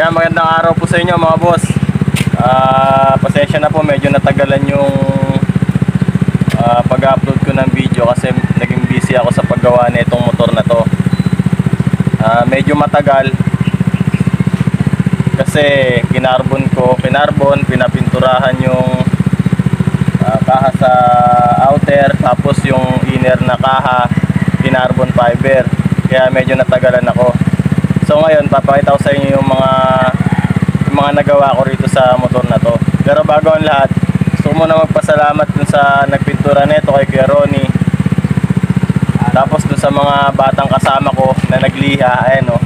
Kaya magandang araw po sa inyo mga boss. Pasensya na po, medyo natagalan yung pag-upload ko ng video kasi naging busy ako sa paggawa na itong motor na to. Medyo matagal kasi pinapinturahan yung kaha sa outer, tapos yung inner na kaha kinarbon fiber, kaya medyo natagalan ako. So ngayon papakita ko sa inyo yung mga nagawa ko rito sa motor na to. Pero bago ang lahat, gusto ko muna magpasalamat dun sa nagpintura nito kay Kuya Ronnie, tapos dun sa mga batang kasama ko na nagliha. Ayan o,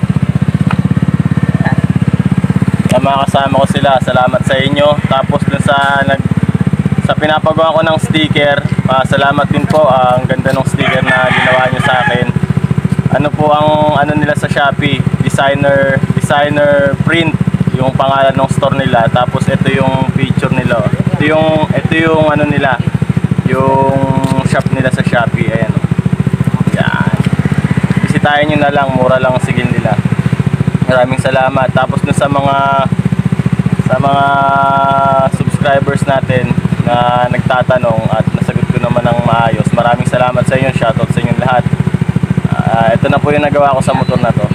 sa mga kasama ko sila, salamat sa inyo. Tapos dun sa pinapagawa ko ng sticker, salamat din po. Ang ganda ng sticker na ginawa nyo sa akin. Ano po ang nila sa Shopee, designer print yung pangalan ng store nila. Tapos ito yung picture nila. Ito yung ano nila, yung shop nila sa Shopee. Ayan. Yan. Bisitahin nyo na lang, mura lang ang sigil nila. Maraming salamat. Tapos dun sa mga subscribers natin na nagtatanong at nasagot ko naman ng maayos, maraming salamat sa inyo. Shoutout sa inyong lahat. Ito na po yung nagawa ko sa motor na to.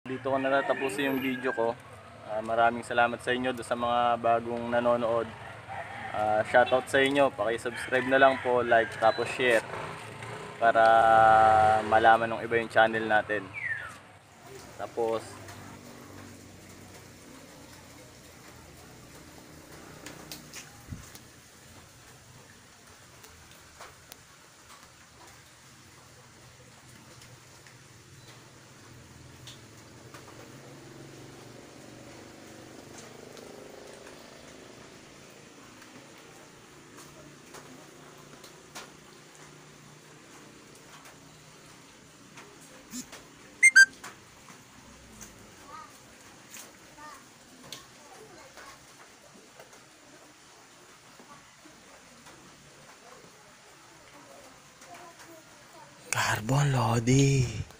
Dito ko na natapusin yung video ko. Maraming salamat sa inyo sa mga bagong nanonood. Shoutout sa inyo, paki-subscribe na lang po, like, tapos share para malaman ng iba yung channel natin. Tapos Carbon Lodi.